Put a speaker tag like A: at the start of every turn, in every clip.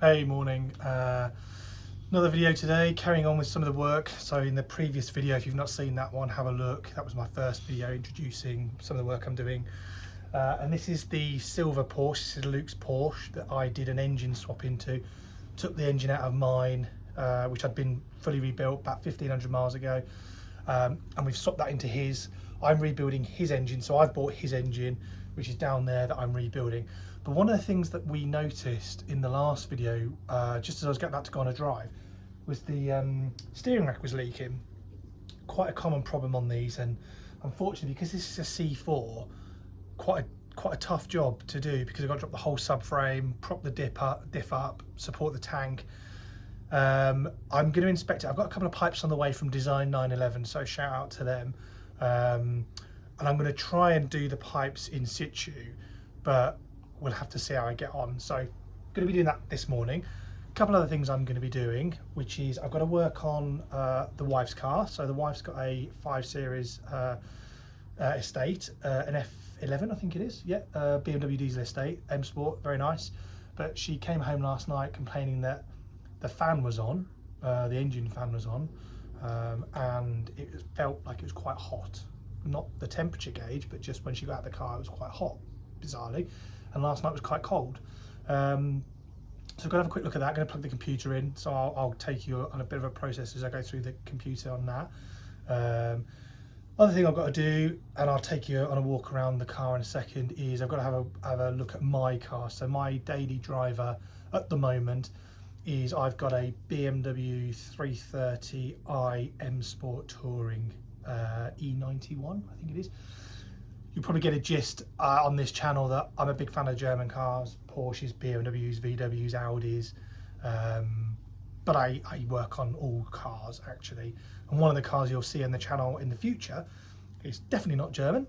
A: Hey, morning. Another video today, carrying on with some of the work. So in the previous video, if you've not seen that one, have a look. That was my first video introducing some of the work I'm doing. And this is the silver Porsche. This is Luke's Porsche that I did an engine swap into. Took the engine out of mine, which had been fully rebuilt about 1,500 miles ago. And we've swapped that into his. I'm rebuilding his engine, so I've bought his engine, which is down there, that I'm rebuilding. But one of the things that we noticed in the last video, just as I was about to go on a drive, was the steering rack was leaking. Quite a common problem on these, and unfortunately, because this is a C4, quite a tough job to do, because I've got to drop the whole subframe, prop the diff up, support the tank. I'm going to inspect it. I've got a couple of pipes on the way from Design 911, so shout out to them. And I'm going to try and do the pipes in situ, but we'll have to see how I get on. So I'm going to be doing that this morning. A couple other things I'm going to be doing, which is I've got to work on the wife's car. So the wife's got a 5 Series estate, an F11 I think it is, yeah, BMW diesel estate, M Sport, very nice. But she came home last night complaining that the fan was on, the engine fan was on, and it felt like it was quite hot. Not the temperature gauge, but just when she got out of the car, it was quite hot, bizarrely. And last night was quite cold. So I'm going to have a quick look at that. I'm going to plug the computer in, so I'll take you on a bit of a process as I go through the computer on that. Other thing I've got to do, and I'll take you on a walk around the car in a second, is I've got to have a look at my car. So my daily driver at the moment is I've got a BMW 330i M Sport Touring E91, I think it is. You'll probably get a gist on this channel that I'm a big fan of German cars, Porsches, BMWs, VWs, Audis, but I work on all cars actually. And one of the cars you'll see on the channel in the future is definitely not German.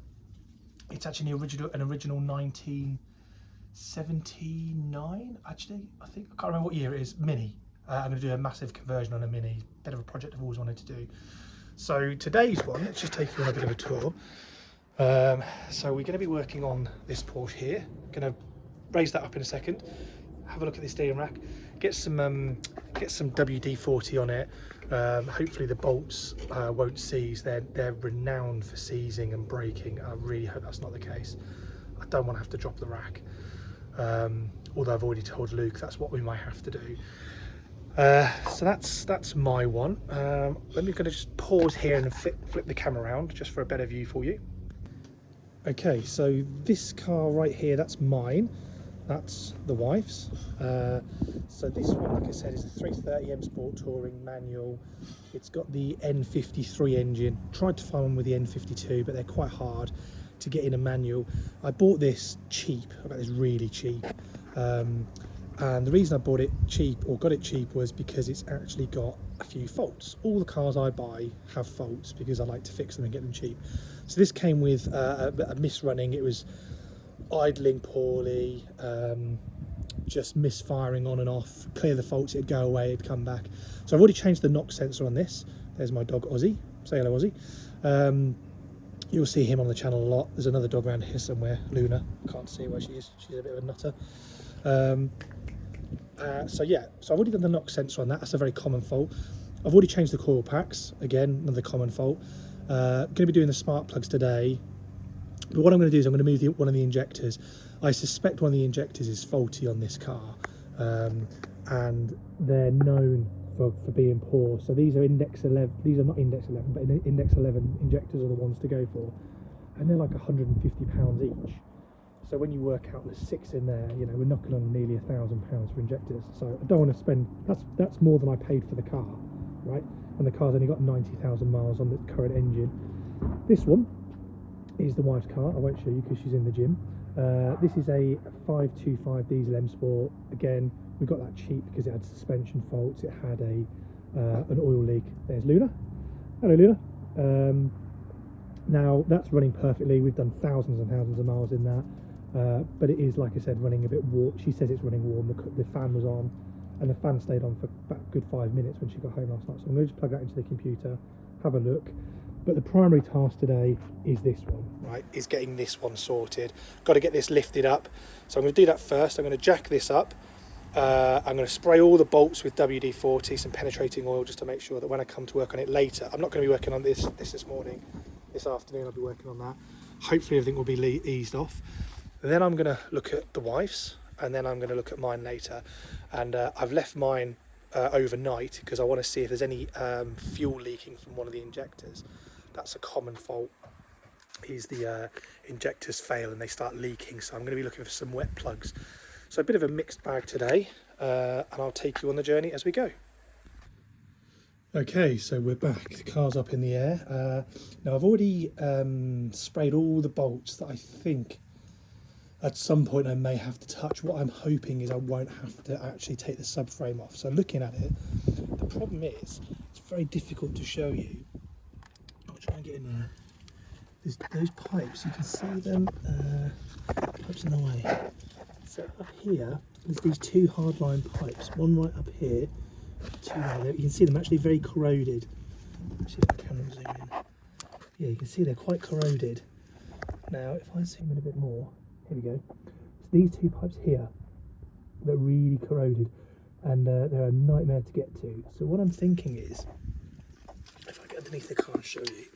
A: It's actually an original 1979, actually, I think. I can't remember what year it is. Mini. I'm going to do a massive conversion on a Mini. Bit of a project I've always wanted to do. So today's one, let's just take you on a bit of a tour. So we're going to be working on this Porsche here. Going to raise that up in a second. Have a look at the steering rack. Get some WD-40 on it. Hopefully the bolts won't seize. They're renowned for seizing and breaking. I really hope that's not the case. I don't want to have to drop the rack. Although I've already told Luke that's what we might have to do. So that's my one. Let me just pause here and flip the camera around just for a better view for you. Okay, so this car right here, that's mine. That's the wife's. So this one, like I said, is a 330 M Sport Touring manual. It's got the N53 engine. Tried to find one with the N52, but they're quite hard to get in a manual. I bought this cheap. I got this really cheap. And the reason I bought it cheap, or got it cheap, was because it's actually got a few faults. All the cars I buy have faults because I like to fix them and get them cheap. So this came with a misrunning. It was idling poorly, just misfiring on and off. Clear the faults, it'd go away, it'd come back. So I've already changed the knock sensor on this. There's my dog Ozzy. Say hello, Ozzy. You'll see him on the channel a lot. There's another dog around here somewhere, Luna. Can't see where she is. She's a bit of a nutter. So yeah, so I've already done the knock sensor on that. That's a very common fault. I've already changed the coil packs. Again, another common fault. Going to be doing the spark plugs today. But what I'm going to do is I'm going to move one of the injectors. I suspect one of the injectors is faulty on this car, and they're known for being poor. So these are index 11. These are not index 11, but index 11 injectors are the ones to go for, and they're like £150 each. So when you work out the 6 in there, you know, we're knocking on nearly £1,000 for injectors. So I don't want to spend. That's more than I paid for the car, right? And the car's only got 90,000 miles on the current engine. This one is the wife's car. I won't show you because she's in the gym. This is a 525 diesel M Sport. Again, we got that cheap because it had suspension faults. It had an oil leak. There's Luna. Hello, Luna. Now that's running perfectly. We've done thousands and thousands of miles in that, but it is, like I said, running a bit warm. She says it's running warm. The fan was on, and the fan stayed on for about a good 5 minutes when she got home last night. So I'm going to just plug that into the computer, have a look. But the primary task today is this one, right? Is getting this one sorted. Got to get this lifted up. So I'm going to do that first. I'm going to jack this up. I'm going to spray all the bolts with WD-40, some penetrating oil, just to make sure that when I come to work on it later, I'm not going to be working on this morning. This afternoon I'll be working on that. Hopefully everything will be eased off. And then I'm going to look at the wife's, and then I'm going to look at mine later. And I've left mine overnight because I want to see if there's any fuel leaking from one of the injectors. That's a common fault, is the injectors fail and they start leaking. So I'm going to be looking for some wet plugs. So a bit of a mixed bag today, and I'll take you on the journey as we go. Okay, so we're back. The car's up in the air. Now I've already sprayed all the bolts that I think at some point I may have to touch. What I'm hoping is I won't have to actually take the subframe off. So looking at it, the problem is it's very difficult to show you. I'll try and get in there. There's those pipes, you can see them, pipes in the way. So up here, there's these two hardline pipes, one right up here, two right there. You can see them actually very corroded. Let's see if the camera will zoom in. Yeah, you can see they're quite corroded. Now, if I zoom in a bit more, here we go. So these two pipes here, they're really corroded, and they're a nightmare to get to. So what I'm thinking is, if I get underneath the car and show you,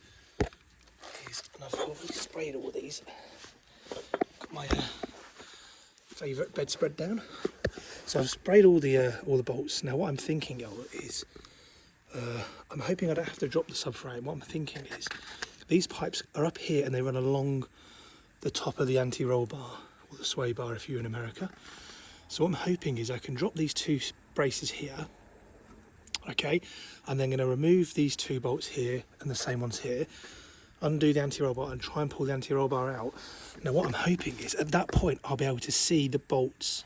A: is, and I've already sprayed all these. Got my favourite bedspread down. So I've sprayed all the bolts. Now what I'm thinking is, I'm hoping I don't have to drop the subframe. What I'm thinking is, these pipes are up here and they run along the top of the anti-roll bar, or the sway bar if you're in America. So what I'm hoping is I can drop these two braces here, okay, and then going to remove these two bolts here and the same ones here, undo the anti-roll bar and try and pull the anti-roll bar out. Now what I'm hoping is at that point I'll be able to see the bolts,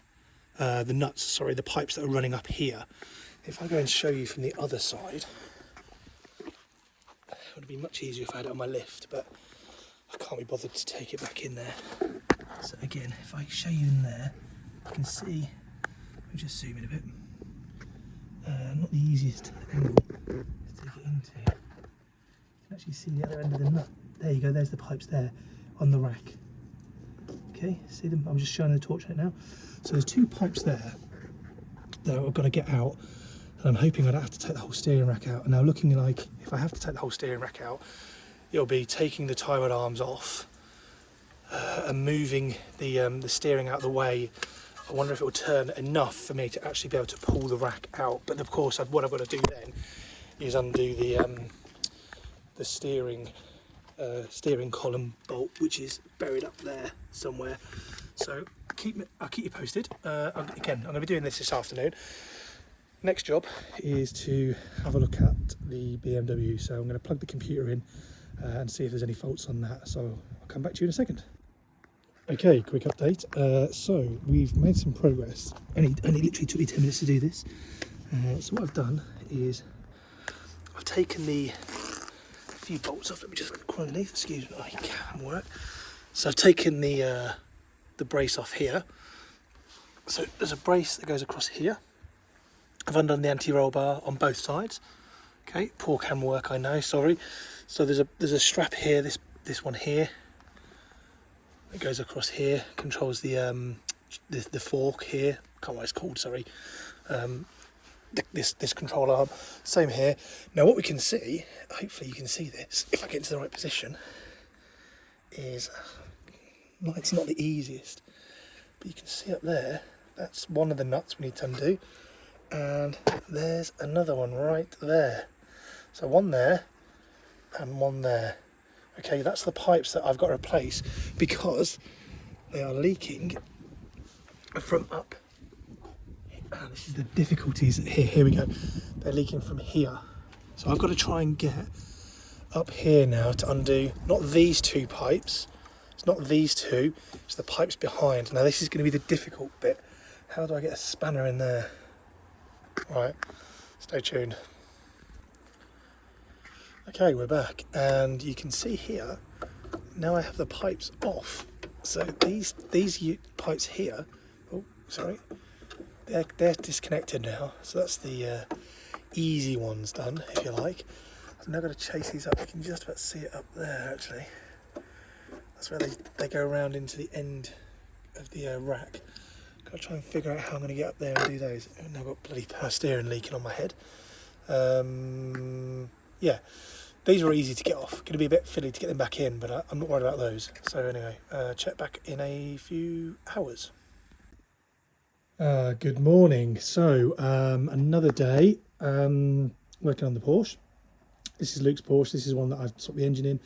A: the pipes that are running up here. If I go and show you from the other side, it would be much easier if I had it on my lift, but I can't be bothered to take it back in there. So again, if I show you in there, you can see, let me just zoom in a bit, not the easiest angle to take it into. You can actually see the other end of the nut. There you go, there's the pipes there on the rack. Okay, see them? I'm just showing the torch on it now. So there's two pipes there that I've got to get out, and I'm hoping I don't have to take the whole steering rack out. And now looking like, if I have to take the whole steering rack out, it'll be taking the tie rod arms off and moving the steering out of the way. I wonder if it will turn enough for me to actually be able to pull the rack out. But of course, what I've got to do then is undo the steering column bolt, which is buried up there somewhere. So I'll keep you posted. Again, I'm going to be doing this afternoon. Next job is to have a look at the BMW. So I'm going to plug the computer in and see if there's any faults on that. So I'll come back to you in a second. Okay, quick update. So we've made some progress. Only literally took me 10 minutes to do this. So what I've done is I've taken the few bolts off. Let me just crawl underneath. Excuse me, I can't work. So I've taken the brace off here. So there's a brace that goes across here. I've undone the anti-roll bar on both sides. Okay, poor camera work, I know. Sorry. So there's a strap here. This one here. It goes across here. Controls the fork here. Can't remember what it's called. Sorry. This control arm. Same here. Now what we can see, hopefully you can see this, if I get into the right position, is, well, it's not the easiest, but you can see up there, that's one of the nuts we need to undo, and there's another one right there. So one there and one there. Okay, that's the pipes that I've got to replace because they are leaking from up. And this is the difficulties here. Here we go. They're leaking from here. So I've got to try and get up here now to undo not these two pipes. It's not these two. It's the pipes behind. Now this is going to be the difficult bit. How do I get a spanner in there? Right. Stay tuned. Okay, we're back, and you can see here. Now I have the pipes off. So these pipes here. Oh, sorry. They're disconnected now, so that's the easy ones done, if you like. I'm now going to chase these up. You can just about see it up there, actually. That's where they go around into the end of the rack. Gotta try and figure out how I'm gonna get up there and do those. And I've got bloody steering leaking on my head. Yeah, these are easy to get off. Gonna be a bit fiddly to get them back in, but I'm not worried about those. So anyway, check back in a few hours. Good morning. So another day working on the Porsche. This is Luke's Porsche. This is one that I've swapped the engine in.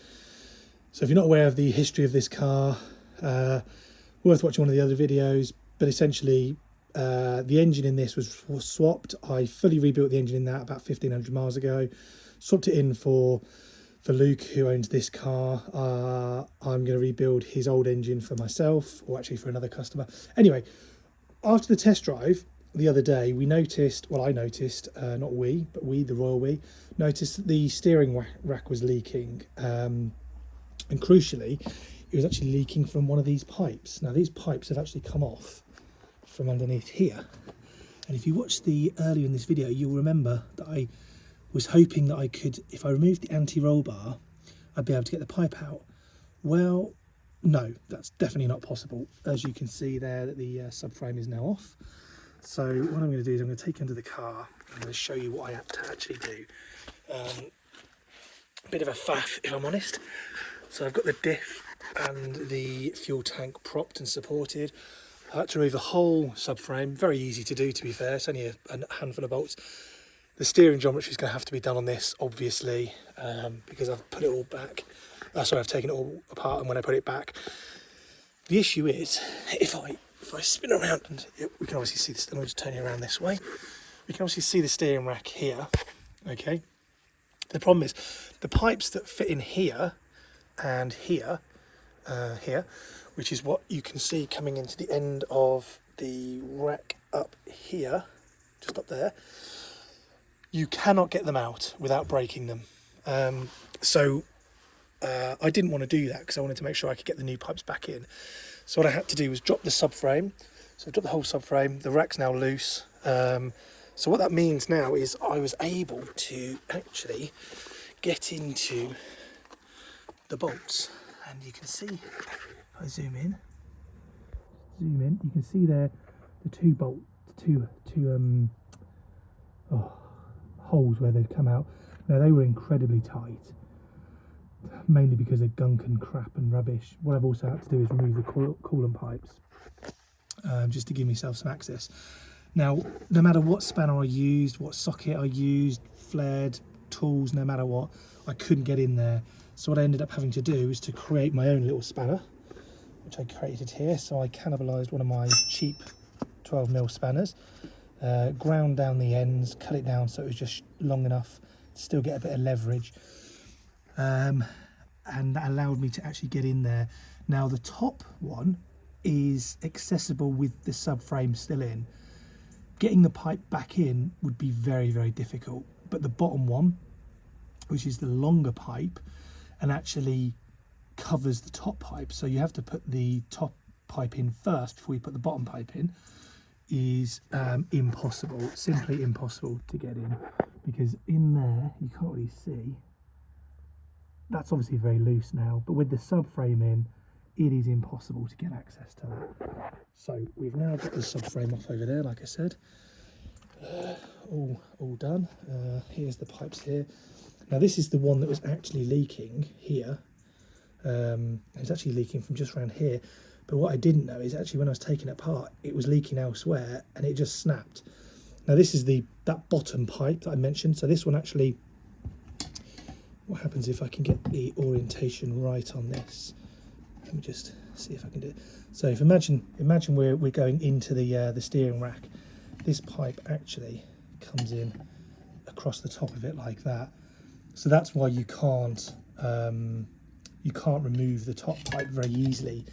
A: So if you're not aware of the history of this car, worth watching one of the other videos. But essentially, the engine in this was swapped. I fully rebuilt the engine in that about 1,500 miles ago. Swapped it in for Luke, who owns this car. I'm going to rebuild his old engine for myself, or actually for another customer. Anyway, after the test drive the other day, we noticed, well, I noticed, not we, but we, the royal we, noticed that the steering rack was leaking. And crucially, it was actually leaking from one of these pipes. Now, these pipes have actually come off from underneath here. And if you watched the earlier in this video, you'll remember that I was hoping that I could, if I removed the anti-roll bar, I'd be able to get the pipe out. Well, no, that's definitely not possible. As you can see there, that the subframe is now off. So what I'm going to do is I'm going to take you under the car. I'm going to show you what I have to actually do. Bit of a faff, if I'm honest. So I've got the diff and the fuel tank propped and supported. I had to remove the whole subframe. Very easy to do, to be fair. It's only a handful of bolts. The steering geometry is going to have to be done on this, obviously, because I've put it all back. Sorry, I've taken it all apart, and when I put it back, the issue is if I spin around, and we can obviously see this. Let me just turn you around this way. We can obviously see the steering rack here. Okay. The problem is the pipes that fit in here and here, which is what you can see coming into the end of the rack up here, just up there. You cannot get them out without breaking them. So I didn't want to do that because I wanted to make sure I could get the new pipes back in. So what I had to do was drop the subframe. So I dropped the whole subframe. The rack's now loose. So what that means now is I was able to actually get into the bolts. And you can see, if I zoom in, you can see there the two holes where they've come out. Now they were incredibly tight, mainly because of gunk and crap and rubbish. What I've also had to do is remove the coolant pipes, just to give myself some access. Now, no matter what spanner I used, what socket I used, flared, tools, no matter what, I couldn't get in there. So what I ended up having to do is to create my own little spanner, which I created here. So I cannibalised one of my cheap 12mm spanners, ground down the ends, cut it down so it was just long enough to still get a bit of leverage. And that allowed me to actually get in there. Now the top one is accessible with the subframe still in. Getting the pipe back in would be very, very difficult. But the bottom one, which is the longer pipe, and actually covers the top pipe, so you have to put the top pipe in first before you put the bottom pipe in, is impossible, simply impossible to get in, because in there you can't really see. That's obviously very loose now, but with the subframe in, it is impossible to get access to that. So we've now got the subframe off over there, like I said, all done. Here's the pipes here. Now this is the one that was actually leaking here. It was actually leaking from just around here. But what I didn't know is actually when I was taking it apart, it was leaking elsewhere and it just snapped. Now this is that bottom pipe that I mentioned. So this one actually, what happens if I can get the orientation right on this? Let me just see if I can do it. So if imagine we're going into the steering rack. This pipe actually comes in across the top of it like that. So that's why you can't remove the top pipe very easily.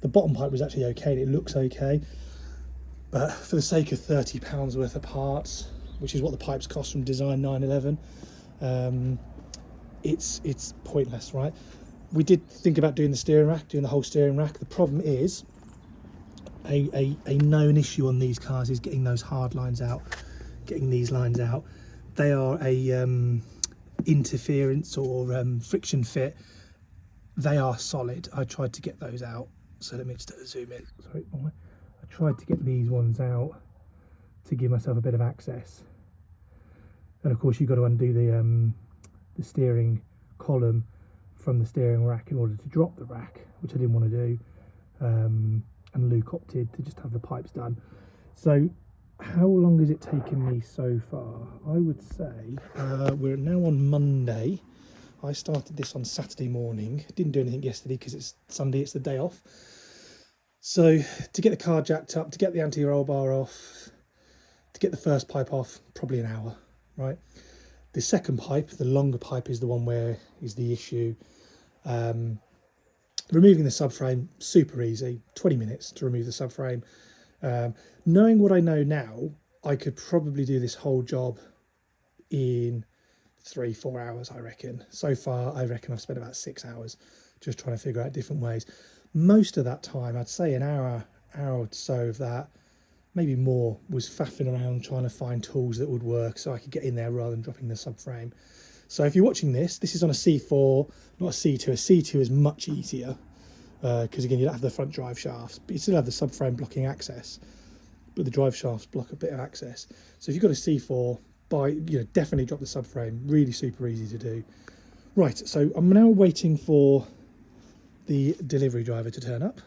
A: The bottom pipe was actually okay, and it looks okay, but for the sake of £30 worth of parts, which is what the pipes cost from Design 911, it's pointless, right? We did think about doing the whole steering rack. The problem is a known issue on these cars is getting those hard lines out, getting these lines out. They are a interference or friction fit. They are solid. I tried to get those out. So let me just zoom in. Sorry, I tried to get these ones out to give myself a bit of access. And of course you've got to undo the steering column from the steering rack in order to drop the rack, which I didn't want to do. And Luke opted to just have the pipes done. So how long has it taken me so far? I would say we're now on Monday. I started this on Saturday morning. Didn't do anything yesterday because it's Sunday, it's the day off. So to get the car jacked up, to get the anti-roll bar off, to get the first pipe off, probably an hour, right? The second pipe, the longer pipe, is the one where is the issue. Removing the subframe, super easy, 20 minutes to remove the subframe. Knowing what I know now, I could probably do this whole job in 3-4 hours, I reckon. So far, I reckon I've spent about 6 hours just trying to figure out different ways. Most of that time, I'd say an hour or so of that, maybe more, was faffing around trying to find tools that would work so I could get in there rather than dropping the subframe. So if you're watching this is on a C4, not a C2. A C2 is much easier because again, you don't have the front drive shafts, but you still have the subframe blocking access, but the drive shafts block a bit of access. So if you've got a C4, definitely drop the subframe. Really super easy to do. Right, so I'm now waiting for the delivery driver to turn up.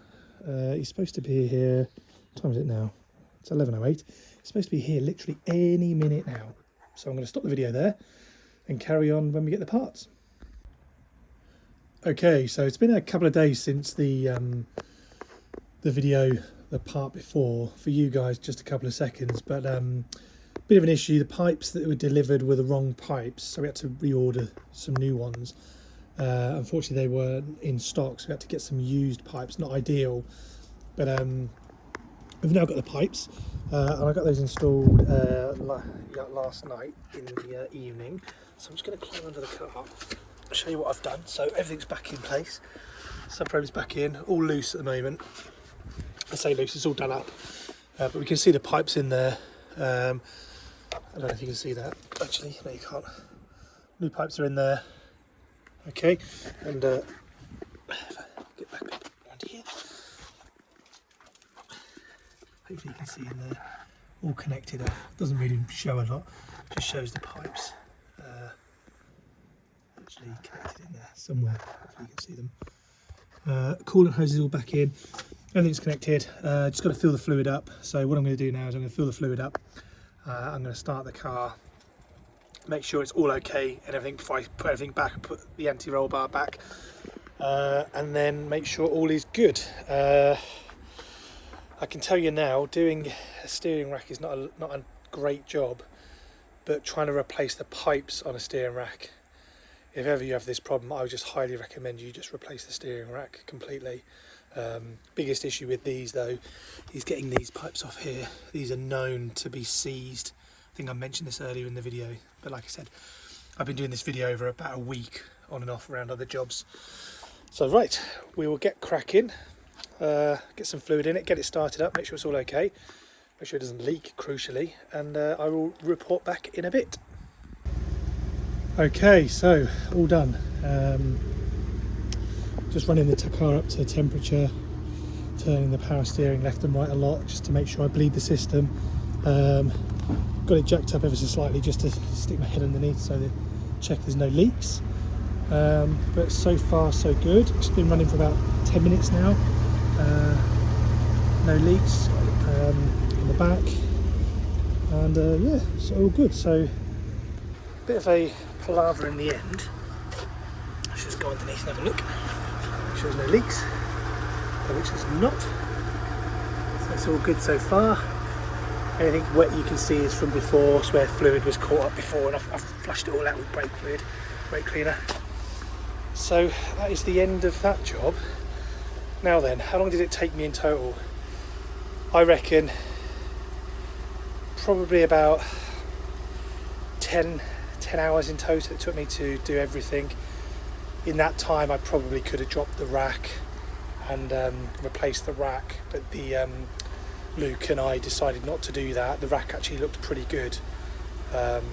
A: He's supposed to be here. What time is it now? It's 11:08. He's supposed to be here literally any minute now. So I'm going to stop the video there and carry on when we get the parts. Okay, so it's been a couple of days since the video, the part before. For you guys, just a couple of seconds, but bit of an issue. The pipes that were delivered were the wrong pipes, so we had to reorder some new ones. Unfortunately, they weren't in stock, so we had to get some used pipes. Not ideal, but we've now got the pipes, and I got those installed last night in the evening. So I'm just going to climb under the car, show you what I've done. So everything's back in place, subframe's back in, all loose at the moment. I say loose, it's all done up, but we can see the pipes in there. I don't know if you can see that. Actually, no, you can't. New pipes are in there. Okay, and if I get back up around here. Hopefully you can see in there, all connected up. Doesn't really show a lot, just shows the pipes actually connected in there somewhere. Hopefully you can see them. Coolant hoses all back in, everything's connected. Just got to fill the fluid up. So what I'm going to do now is I'm going to fill the fluid up. I'm going to start the car, make sure it's all okay and everything before I put everything back and put the anti-roll bar back, and then make sure all is good. I can tell you now, doing a steering rack is not a great job, but trying to replace the pipes on a steering rack, if ever you have this problem, I would just highly recommend you just replace the steering rack completely. Biggest issue with these though is getting these pipes off here. These are known to be seized. I think I mentioned this earlier in the video, but like I said, I've been doing this video over about a week on and off around other jobs. So right, we will get cracking, get some fluid in it, get it started up, make sure it's all okay, make sure it doesn't leak crucially, and I will report back in a bit. Okay, so all done. Just running the car up to temperature, turning the power steering left and right a lot just to make sure I bleed the system. Got it jacked up ever so slightly just to stick my head underneath so that check there's no leaks. But so far so good. It's been running for about 10 minutes now. No leaks in the back, and yeah, so all good. So bit of a palaver in the end. Let's just go underneath and have a look. Make sure there's no leaks, which there's not. So it's all good so far. Anything wet you can see is from before, it's where fluid was caught up before, and I've flushed it all out with brake fluid, brake cleaner. So that is the end of that job. Now then, how long did it take me in total? I reckon probably about 10 hours in total it took me to do everything. In that time I probably could have dropped the rack and replaced the rack, but Luke and I decided not to do that. The rack actually looked pretty good, and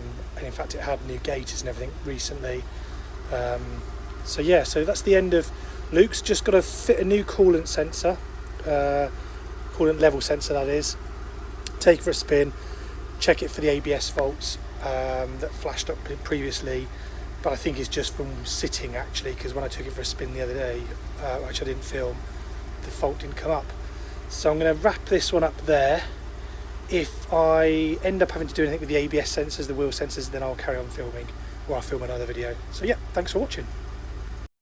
A: in fact it had new gaiters and everything recently. So yeah, so that's the end of Luke's. Just got to fit a new coolant sensor. Coolant coolant level sensor, that is. Take it for a spin, check it for the ABS faults that flashed up previously, but I think it's just from sitting actually, because when I took it for a spin the other day, which I didn't film, the fault didn't come up. So I'm going to wrap this one up there. If I end up having to do anything with the ABS sensors, the wheel sensors, then I'll carry on filming, or I'll film another video. So yeah, thanks for watching.